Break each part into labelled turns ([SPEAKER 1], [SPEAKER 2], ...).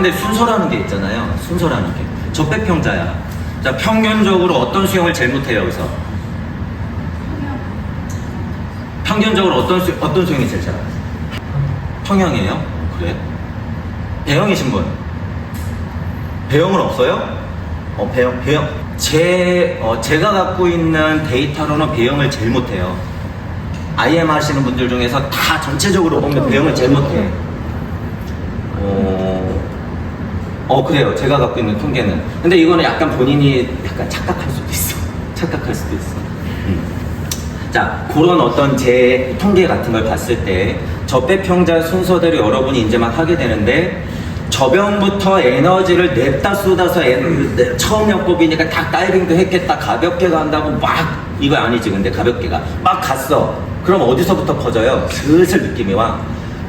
[SPEAKER 1] 근데 순서라는 게 있잖아요. 순서라는 게. 저 빼평자야. 자, 평균적으로 어떤 수영을 제일 못해요, 여기서? 평균적으로 어떤 수영이 제일 잘해요? 평형이에요? 그래? 배영이신 분? 배영은 없어요? 배영. 제가 갖고 있는 데이터로는 배영을 제일 못해요. IM 하시는 분들 중에서 다 전체적으로 보면 배영을 제일 못해. 그래요. 제가 갖고 있는 통계는. 근데 이거는 약간 본인이 약간 착각할 수도 있어. 자, 그런 어떤 제 통계 같은 걸 봤을 때 저배평자 순서대로 여러분이 이제 막 하게 되는데 저병부터 에너지를 냅다 쏟아서 처음 영법이니까 다 다이빙도 했겠다, 가볍게 간다고 막, 이거 아니지 근데 가볍게가 막 갔어. 그럼 어디서부터 퍼져요? 슬슬 느낌이 와.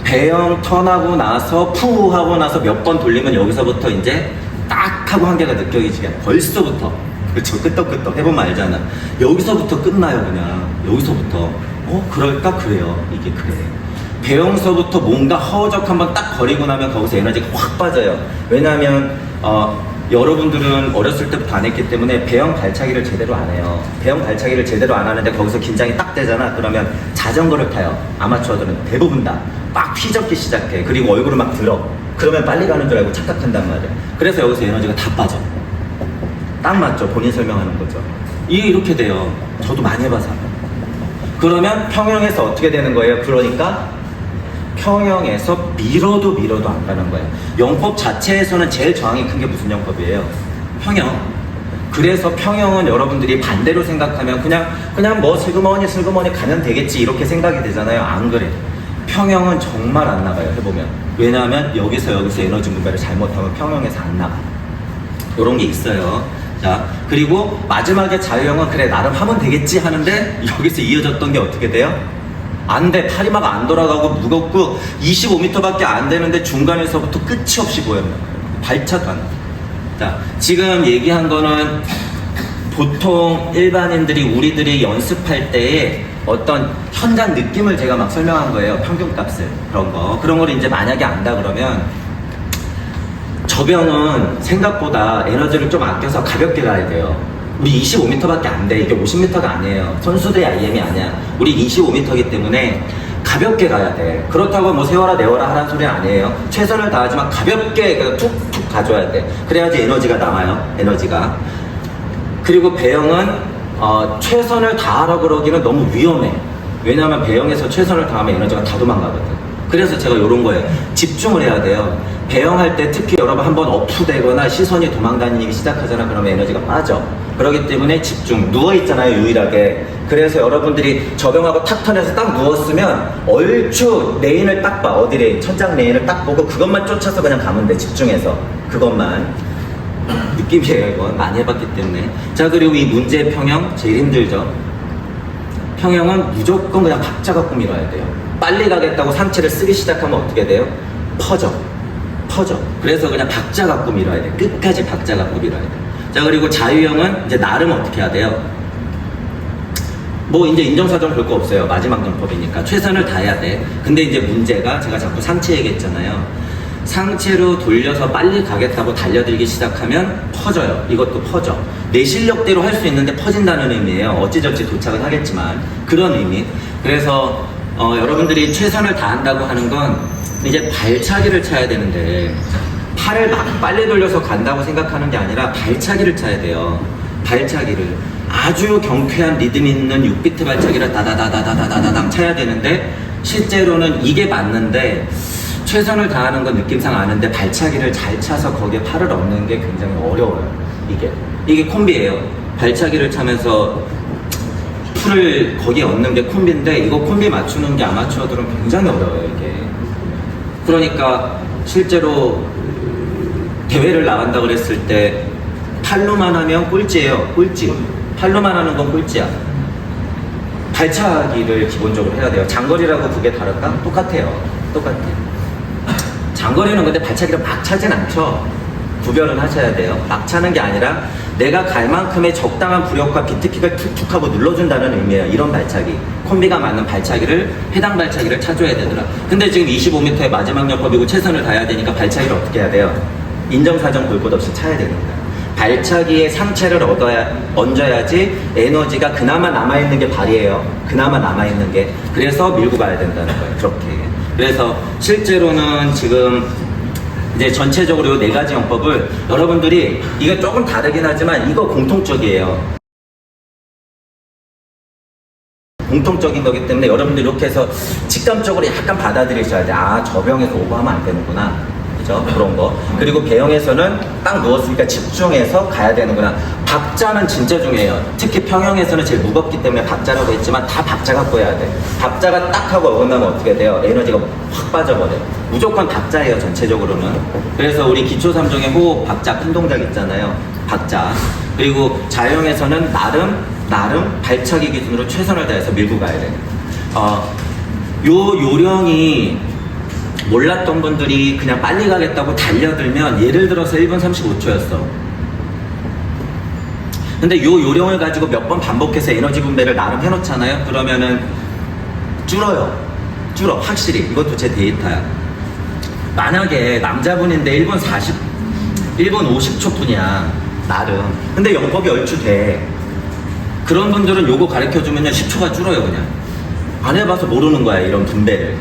[SPEAKER 1] 배영 턴하고 나서 푸 하고 나서 몇 번 돌리면 여기서부터 이제 딱 하고 한계가 느껴지게 벌써부터. 그쵸, 끄떡끄떡 해보면 알잖아. 여기서부터 끝나요. 그냥 여기서부터. 그럴까? 그래요. 이게 그래. 배영서부터 뭔가 허우적 한번 딱 거리고 나면 거기서 에너지가 확 빠져요. 왜냐하면 여러분들은 어렸을 때부터 안 했기 때문에 배영 발차기를 제대로 안 해요. 배영 발차기를 제대로 안 하는데 거기서 긴장이 딱 되잖아. 그러면 자전거를 타요. 아마추어들은 대부분 다 막 휘젓기 시작해. 그리고 얼굴을 막 들어. 그러면 빨리 가는 줄 알고 착각한단 말이야. 그래서 여기서 에너지가 다 빠져. 딱 맞죠? 본인 설명하는 거죠. 이게 이렇게 돼요. 저도 많이 해봐서. 그러면 평형에서 어떻게 되는 거예요? 그러니까 평형에서 밀어도 안 가는 거예요. 영법 자체에서는 제일 저항이 큰 게 무슨 영법이에요? 평형. 그래서 평형은 여러분들이 반대로 생각하면 그냥 뭐 슬그머니 가면 되겠지 이렇게 생각이 되잖아요. 안 그래. 평형은 정말 안 나가요. 해보면. 왜냐하면 여기서 에너지 분배를 잘못하면 평형에서 안 나가. 이런 게 있어요. 자, 그리고 마지막에 자유형은 그래 나름 하면 되겠지 하는데 여기서 이어졌던 게 어떻게 돼요? 안 돼. 팔이 막 안 돌아가고 무겁고 25m밖에 안 되는데 중간에서부터 끝이 없이 보여요. 발차도 안 돼. 자, 지금 얘기한 거는 보통 일반인들이 우리들이 연습할 때에 어떤 현장 느낌을 제가 막 설명한 거예요. 평균값을. 그런 거를 이제 만약에 안다 그러면 저병은 생각보다 에너지를 좀 아껴서 가볍게 가야 돼요. 우리 25m밖에 안 돼. 이게 50m가 아니에요. 선수들의 IM이 아니야. 우리 25m이기 때문에 가볍게 가야 돼. 그렇다고 뭐 세워라 내워라 하라는 소리 아니에요. 최선을 다하지만 가볍게 툭툭 가줘야 돼. 그래야지 에너지가 남아요. 에너지가. 그리고 배영은 최선을 다하라 그러기는 너무 위험해. 왜냐하면 배영에서 최선을 다하면 에너지가 다 도망가거든. 그래서 제가 이런 거예요. 집중을 해야 돼요. 배영할 때 특히 여러분 한번 업투되거나 시선이 도망다니기 시작하잖아. 그러면 에너지가 빠져. 그렇기 때문에 집중. 누워있잖아요, 유일하게. 그래서 여러분들이 저병하고 탁 턴해서 딱 누웠으면 얼추 레인을 딱 봐. 어디 레인, 천장 레인을 딱 보고 그것만 쫓아서 그냥 가면 돼. 집중해서. 그것만. 느낌이에요, 이건. 많이 해봤기 때문에. 자, 그리고 이 문제의 평형, 제일 힘들죠. 평형은 무조건 그냥 박자 갖고 밀어야 돼요. 빨리 가겠다고 상체를 쓰기 시작하면 어떻게 돼요? 퍼져. 그래서 그냥 박자 갖고 밀어야 돼. 끝까지 박자 갖고 밀어야 돼. 자, 그리고 자유형은 이제 나름 어떻게 해야 돼요? 뭐 이제 인정사정 볼 거 없어요. 마지막 영법이니까 최선을 다해야 돼. 근데 이제 문제가 제가 자꾸 상체 얘기했잖아요. 상체로 돌려서 빨리 가겠다고 달려들기 시작하면 퍼져요. 이것도 퍼져. 내 실력대로 할 수 있는데 퍼진다는 의미예요. 어찌저찌 도착은 하겠지만 그런 의미. 그래서 여러분들이 최선을 다한다고 하는 건 이제 발차기를 차야 되는데 팔을 막 빨리 돌려서 간다고 생각하는 게 아니라 발차기를 차야 돼요. 발차기를 아주 경쾌한 리듬 있는 6비트 발차기를 다다다다다다다당 차야 되는데 실제로는 이게 맞는데 최선을 다하는 건 느낌상 아는데 발차기를 잘 차서 거기에 팔을 얹는 게 굉장히 어려워요. 이게 콤비예요. 발차기를 차면서 풀을 거기에 얹는 게 콤비인데 이거 콤비 맞추는 게 아마추어들은 굉장히 어려워요. 이게. 그러니까 실제로 대회를 나간다 그랬을 때 팔로만 하면 꼴찌예요. 꼴찌. 팔로만 하는 건 꼴찌야. 발차기를 기본적으로 해야 돼요. 장거리라고 그게 다를까? 똑같아. 장거리는 근데 발차기를 막 차진 않죠. 구별은 하셔야 돼요. 막 차는 게 아니라 내가 갈 만큼의 적당한 부력과 비트킥을 툭툭 하고 눌러준다는 의미예요. 이런 발차기. 콤비가 맞는 발차기를, 해당 발차기를 차줘야 되더라. 근데 지금 25m의 마지막 영법이고 최선을 다해야 되니까 발차기를 어떻게 해야 돼요? 인정사정 볼 것 없이 차야 되는 거야. 발차기에 상체를 얹어야지 에너지가 그나마 남아있는 게 발이에요. 그나마 남아있는 게. 그래서 밀고 가야 된다는 거예요. 그렇게. 그래서 실제로는 지금 이제 전체적으로 네 가지 영법을 여러분들이 이게 조금 다르긴 하지만 이거 공통적이에요. 공통적인 거기 때문에 여러분들 이렇게 해서 직감적으로 약간 받아들이셔야 돼. 아, 저 병에서 오버하면 안 되는구나. 그죠? 그런 거. 그리고 배영에서는 딱 누웠으니까 집중해서 가야 되는구나. 박자는 진짜 중요해요. 특히 평형에서는 제일 무겁기 때문에 박자라고 했지만 다 박자 갖고 해야 돼. 박자가 딱 하고 어긋나면 어떻게 돼요? 에너지가 확 빠져버려. 무조건 박자예요, 전체적으로는. 그래서 우리 기초 3종의 호흡, 박자, 큰 동작 있잖아요. 박자. 그리고 자영에서는 나름 발차기 기준으로 최선을 다해서 밀고 가야 돼요. 요 요령이 몰랐던 분들이 그냥 빨리 가겠다고 달려들면 예를 들어서 1분 35초였어. 근데 요 요령을 가지고 몇 번 반복해서 에너지 분배를 나름 해놓잖아요. 그러면은 줄어. 확실히. 이것도 제 데이터야. 만약에 남자분인데 1분 50초 분이야. 나름. 근데 영법이 얼추 돼. 그런 분들은 요거 가르쳐주면 10초가 줄어요, 그냥. 안 해봐서 모르는 거야, 이런 분배를.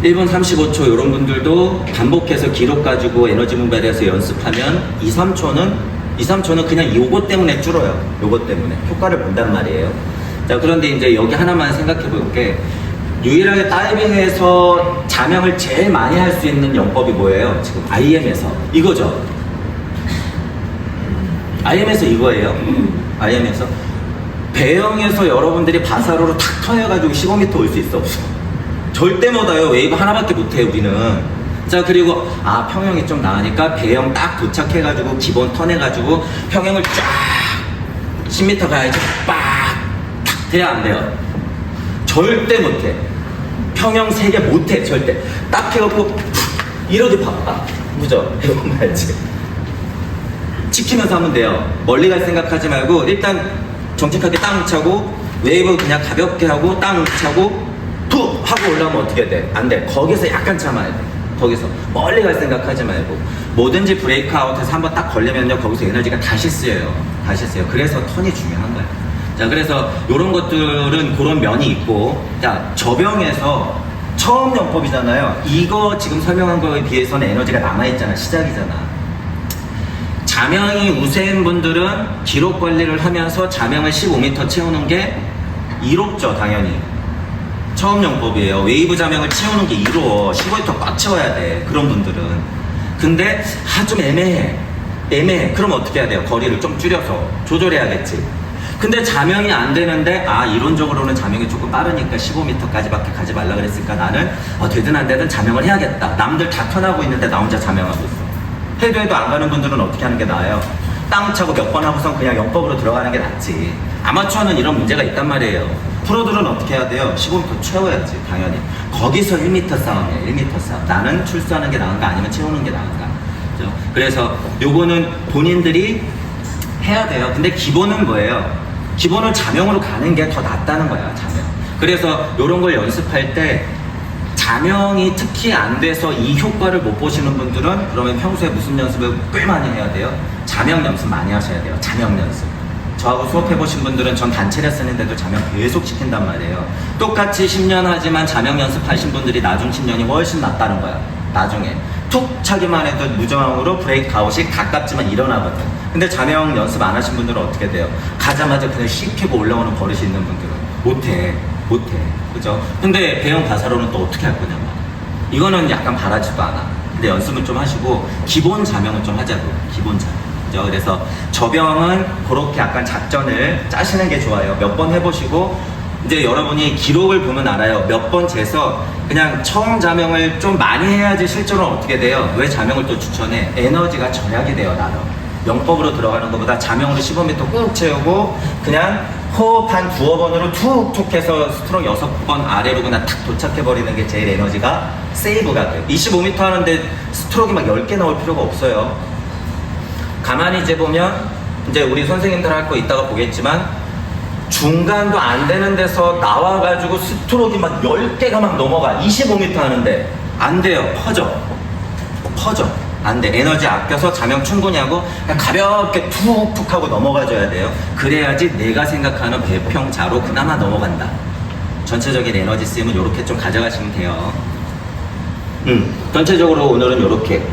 [SPEAKER 1] 1분 35초 이런 분들도 반복해서 기록 가지고 에너지 분배를 해서 연습하면 2, 3초는 그냥 요거 때문에 줄어요. 요거 때문에. 효과를 본단 말이에요. 자, 그런데 이제 여기 하나만 생각해 볼게. 유일하게 다이빙에서 자명을 제일 많이 할 수 있는 영법이 뭐예요? 지금 IM에서. 이거죠. IM에서 이거예요. IM에서. 배영에서 여러분들이 바사로로 탁 터여가지고 15m 올 수 있어, 없어? 절대 못와요. 웨이브 하나밖에 못해, 우리는. 자, 그리고 평형이 좀 나으니까 배영 딱 도착해가지고 기본 턴해가지고 평형을 쫙 10m 가야지 빡 돼야 안 돼요. 절대 못해. 평형 3개 못해, 절대. 딱 해갖고 이러기 바빠. 그죠? 이건 말지. 지키면서 하면 돼요. 멀리 갈 생각하지 말고 일단 정직하게 땅 차고 웨이브 그냥 가볍게 하고 땅 차고 툭 하고 올라오면 어떻게 돼? 안 돼. 거기서 약간 참아야 돼. 거기서 멀리 갈 생각하지 말고 뭐든지 브레이크 아웃해서 한번 딱 걸리면요 거기서 에너지가 다시 쓰여요. 그래서 턴이 중요한 거야. 자, 그래서 이런 것들은 그런 면이 있고, 자, 저병에서 처음 영법이잖아요. 이거 지금 설명한 거에 비해서는 에너지가 남아있잖아. 시작이잖아. 자명이 우세인 분들은 기록 관리를 하면서 자명을 15m 채우는 게 이롭죠, 당연히. 처음 영법이에요. 웨이브 자명을 채우는 게 이로워. 15m 꽉 채워야 돼, 그런 분들은. 근데 좀 애매해. 그럼 어떻게 해야 돼요? 거리를 좀 줄여서 조절해야겠지. 근데 자명이 안 되는데 이론적으로는 자명이 조금 빠르니까 15m까지밖에 가지 말라 그랬으니까 나는 되든 안 되든 자명을 해야겠다. 남들 다 턴하고 있는데 나 혼자 자명하고 있어. 해도 안 가는 분들은 어떻게 하는 게 나아요? 땅 차고 몇 번 하고선 그냥 영법으로 들어가는 게 낫지. 아마추어는 이런 문제가 있단 말이에요. 프로들은 어떻게 해야 돼요? 15m 채워야지, 당연히. 거기서 1m 싸움이에요, 1m 싸움. 나는 출수하는 게 나은가 아니면 채우는 게 나은가. 그렇죠? 그래서 요거는 본인들이 해야 돼요. 근데 기본은 뭐예요? 기본은 자명으로 가는 게 더 낫다는 거야, 자명. 그래서 요런 걸 연습할 때 자명이 특히 안 돼서 이 효과를 못 보시는 분들은 그러면 평소에 무슨 연습을 꽤 많이 해야 돼요? 자명 연습 많이 하셔야 돼요. 자명 연습. 저하고 수업해보신 분들은 전 단체 레슨인데도 자명 계속 시킨단 말이에요. 똑같이 10년 하지만 자명 연습하신 분들이 나중 10년이 훨씬 낫다는 거야. 나중에 툭 차기만 해도 무정으로 브레이크 아웃이 가깝지만 일어나거든. 근데 자명 연습 안 하신 분들은 어떻게 돼요? 가자마자 그냥 씹히고 올라오는 버릇이 있는 분들은 못해. 그죠? 근데 배영 가사로는 또 어떻게 할 거냐면 이거는 약간 바라지도 않아. 근데 연습은 좀 하시고 기본 자명은 좀 하자고. 기본 자명. 그죠? 그래서 저병은 그렇게 약간 작전을 짜시는 게 좋아요. 몇 번 해보시고 이제 여러분이 기록을 보면 알아요. 몇 번 재서 그냥 처음 자명을 좀 많이 해야지 실제로 어떻게 돼요? 왜 자명을 또 추천해? 에너지가 절약이 돼요, 나름. 영법으로 들어가는 것보다 자명으로 15m 꾹 채우고 그냥 호흡 한 두어 번으로 툭툭 해서 스트로크 6번 아래로 그냥 탁 도착해버리는 게 제일 에너지가 세이브가 돼요. 25m 하는데 스트로크가 막 10개 나올 필요가 없어요. 가만히 이제 보면 이제 우리 선생님들 할 거 이따가 보겠지만 중간도 안 되는 데서 나와가지고 스트로크가 막 10개가 막 넘어가. 25m 하는데 안 돼요. 퍼져. 안 돼. 에너지 아껴서 자명 충분히 하고 그냥 가볍게 툭툭 하고 넘어가줘야 돼요. 그래야지 내가 생각하는 배평자로 그나마 넘어간다. 전체적인 에너지 쓰임은 이렇게 좀 가져가시면 돼요. 전체적으로 오늘은 이렇게